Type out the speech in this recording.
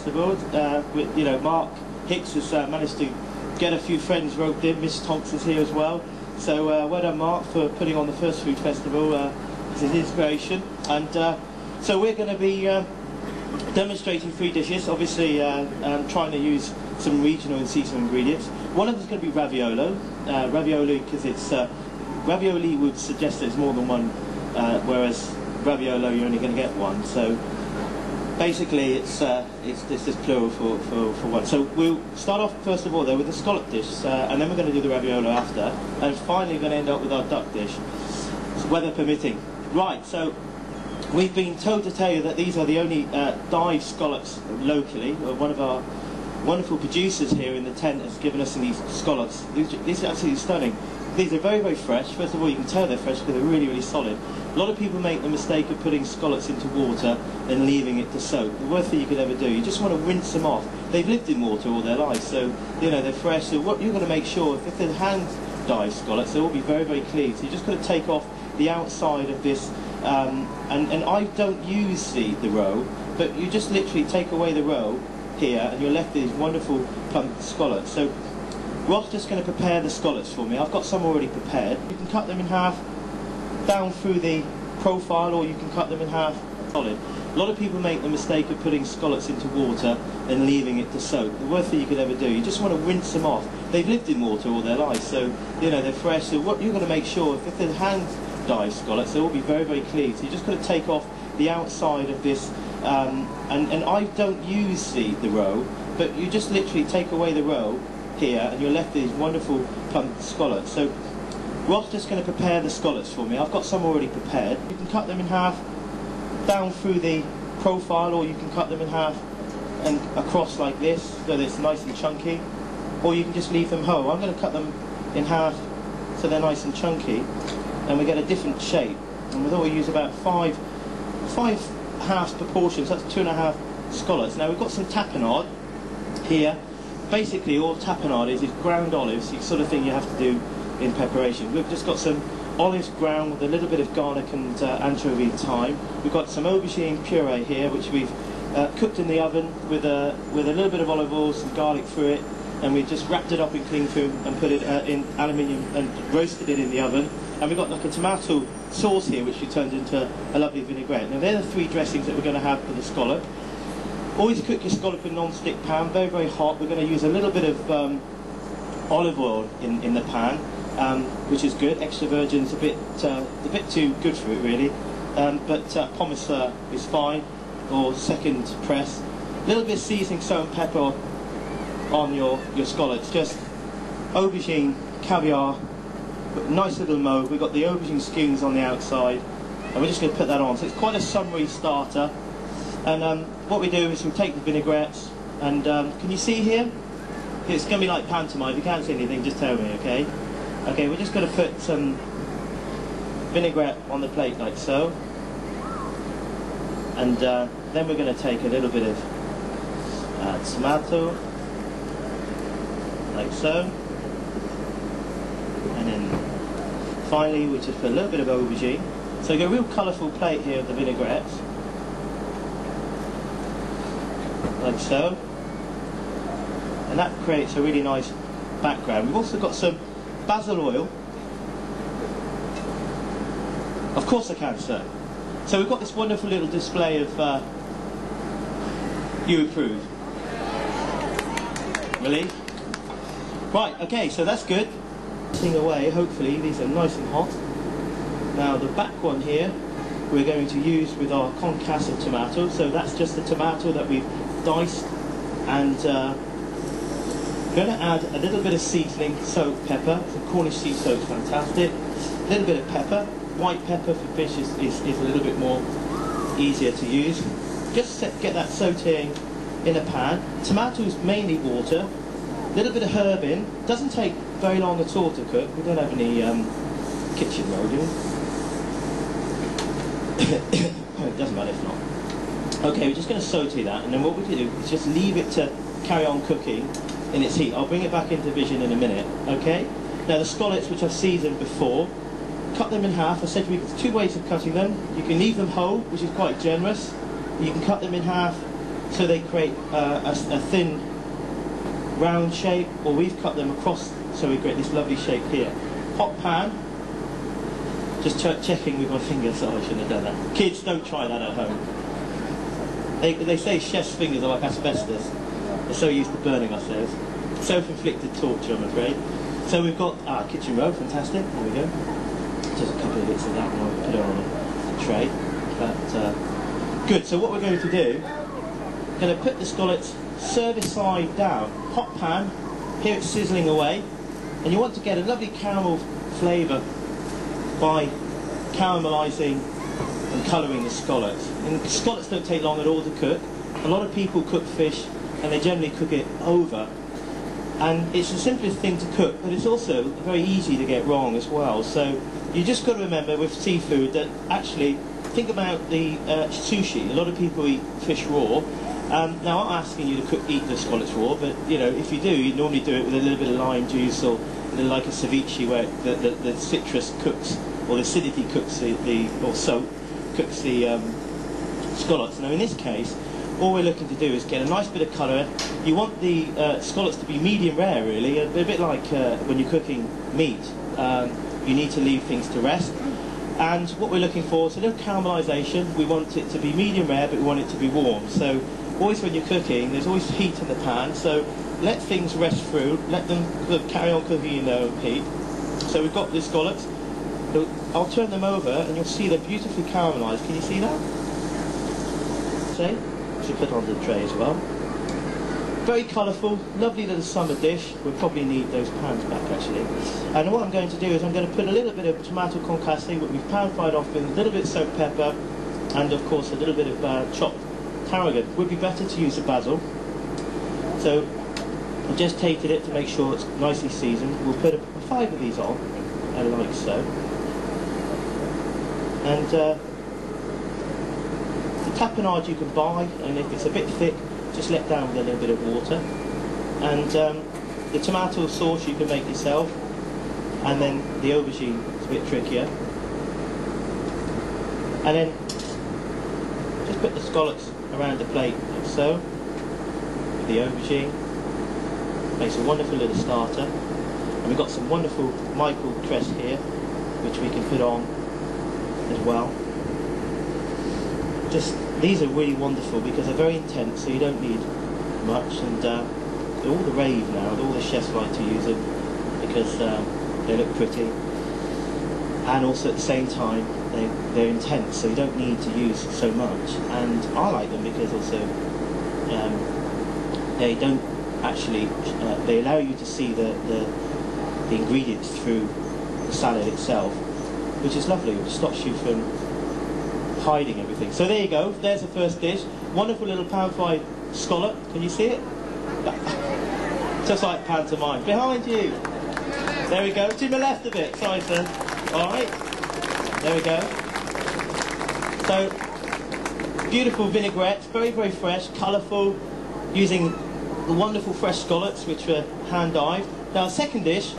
festival. Mark Hicks has managed to get a few friends roped in. Miss Thompson's here as well. So well done, Mark, for putting on the first food festival. It's an inspiration. And so we're going to be demonstrating 3 dishes, obviously trying to use some regional and seasonal ingredients. One of them is going to be raviolo. Ravioli, because it's ravioli would suggest there's more than one, whereas raviolo you're only going to get one. So basically it's just plural for one. So we'll start off first of all though with the scallop dish, and then we're going to do the raviolo after, and finally we're going to end up with our duck dish, weather permitting. Right, so we've been told to tell you that these are the only dyed scallops locally. One of our wonderful producers here in the tent has given us these scallops. These are absolutely stunning. These are very, very fresh. First of all, you can tell they're fresh because they're really, really solid. A lot of people make the mistake of putting scallops into water and leaving it to soak. The worst thing you could ever do. You just want to rinse them off. They've lived in water all their lives, so they're fresh. So what you're going to make sure, if they're hand-dyed scallops, they'll all be very, very clean. So you're just going to take off the outside of this, and I don't use the roe, but you just literally take away the roe here, and you're left with these wonderful plump scallops. So Ross just going to prepare the scallops for me. I've got some already prepared. You can cut them in half down through the profile, or you can cut them in half solid. A lot of people make the mistake of putting scallops into water and leaving it to soak. The worst thing you could ever do. You just want to rinse them off. They've lived in water all their lives, so they're fresh. So what you're going to make sure, if they're hand-dyed scallops, they'll all be very, very clean. So you're just going to take off the outside of this, and I don't use the roe, but you just literally take away the roe here, and you're left with these wonderful plump scallops. So Ross just going to prepare the scallops for me. I've got some already prepared. You can cut them in half down through the profile, or you can cut them in half and across like this, so that it's nice and chunky, or you can just leave them whole. I'm going to cut them in half so they're nice and chunky, and we get a different shape. And we thought we'd use about five halves proportions. That's 2.5 scallops. Now we've got some tapenade here. Basically all tapenade is ground olives, the sort of thing you have to do in preparation. We've just got some olives ground with a little bit of garlic and anchovy thyme. We've got some aubergine puree here, which we've cooked in the oven with a little bit of olive oil, some garlic through it, and we've just wrapped it up in cling film and put it in aluminium and roasted it in the oven. And we've got like a tomato sauce here, which we turned into a lovely vinaigrette. Now they're the 3 dressings that we're going to have for the scallop. Always cook your scallop in a non-stick pan, very, very hot. We're going to use a little bit of olive oil in the pan, which is good. Extra virgin's a bit too good for it, really. But pomace is fine, or second press. A little bit of seasoning, salt and pepper on your scallops. Just aubergine, caviar, nice little mauve. We've got the aubergine skins on the outside, and we're just going to put that on. So it's quite a summery starter. And what we do is we take the vinaigrettes, and can you see here? It's going to be like pantomime. If you can't see anything, just tell me, okay? Okay, we're just going to put some vinaigrette on the plate like so, and then we're going to take a little bit of tomato like so, and then finally we just put a little bit of aubergine. So you get a real colourful plate here of the vinaigrettes, like so, and that creates a really nice background. We've also got some basil oil. Of course I can, sir. So we've got this wonderful little display of you approve. Really? Right, okay, so that's good. Thing away, hopefully these are nice and hot. Now the back one here we're going to use with our concasse of tomato. So that's just the tomato that we've diced, and we're going to add a little bit of seasoning, soaked pepper. Some Cornish sea soap's fantastic. A little bit of pepper. White pepper for fish is a little bit more easier to use. Just get that sautéing in a pan. Tomatoes mainly water. A little bit of herb in. Doesn't take very long at all to cook. We don't have any kitchen rodent. It doesn't matter if not. Okay, we're just going to sauté that, and then what we do is just leave it to carry on cooking in its heat. I'll bring it back into vision in a minute. Okay. Now the scallops, which I've seasoned before, cut them in half. I said to you, there's 2 ways of cutting them. You can leave them whole, which is quite generous. You can cut them in half so they create a thin round shape, or we've cut them across so we create this lovely shape here. Hot pan, just checking with my fingers, so I shouldn't have done that. Kids, don't try that at home. They say chef's fingers are like asbestos. They're so used to burning ourselves. Self-inflicted torture, I'm afraid. So we've got our kitchen roll, fantastic, there we go. Just a couple of bits of that and I'll put it on a tray. But, good, so what we're going to do, going to put the scallops service side down, hot pan, here it's sizzling away, and you want to get a lovely caramel flavour by caramelising and colouring the scallops. And scallops don't take long at all to cook. A lot of people cook fish and they generally cook it over. And it's the simplest thing to cook, but it's also very easy to get wrong as well. So you just got to remember with seafood that actually, think about the sushi. A lot of people eat fish raw. Now I'm asking you to eat the scallops raw, but you know, if you do, you normally do it with a little bit of lime juice or a little like a ceviche where the citrus cooks, or the acidity cooks or soap cooks the scallops. Now in this case, all we're looking to do is get a nice bit of colour. You want the scallops to be medium rare, really, a bit like when you're cooking meat. You need to leave things to rest. And what we're looking for is a little caramelisation. We want it to be medium rare, but we want it to be warm. So always when you're cooking, there's always heat in the pan. So let things rest through. Let them carry on cooking in their own heat. So we've got the scallops. I'll turn them over, and you'll see they're beautifully caramelised. Can you see that? See? Should put on the tray as well. Very colourful, lovely little summer dish. We'll probably need those pans back actually. And what I'm going to do is I'm going to put a little bit of tomato concasse, what we've pan fried off with a little bit of soaked pepper, and of course a little bit of chopped tarragon. Would be better to use the basil. So I've just tated it to make sure it's nicely seasoned. We'll put 5 of these on, like so. And the tapenade you can buy, and if it's a bit thick, just let down with a little bit of water. And the tomato sauce you can make yourself, and then the aubergine is a bit trickier. And then just put the scallops around the plate like so, with the aubergine. Makes a wonderful little starter. And we've got some wonderful Michhael cress here, which we can put on as well. Just these are really wonderful because they're very intense, so you don't need much, and they're all the rave now. All the chefs like to use them because they look pretty, and also at the same time they're intense, so you don't need to use so much. And I like them because also they don't actually they allow you to see the ingredients through the salad itself, which is lovely. It stops you from hiding everything. So there you go, there's the first dish. Wonderful little pan-fried scallop. Can you see it? Just like pantomime. Behind you. There we go. To my left a bit. Sorry, sir. Alright. There we go. So, beautiful vinaigrettes. Very, very fresh, colourful. Using the wonderful fresh scallops, which were hand-dyed. Now, second dish.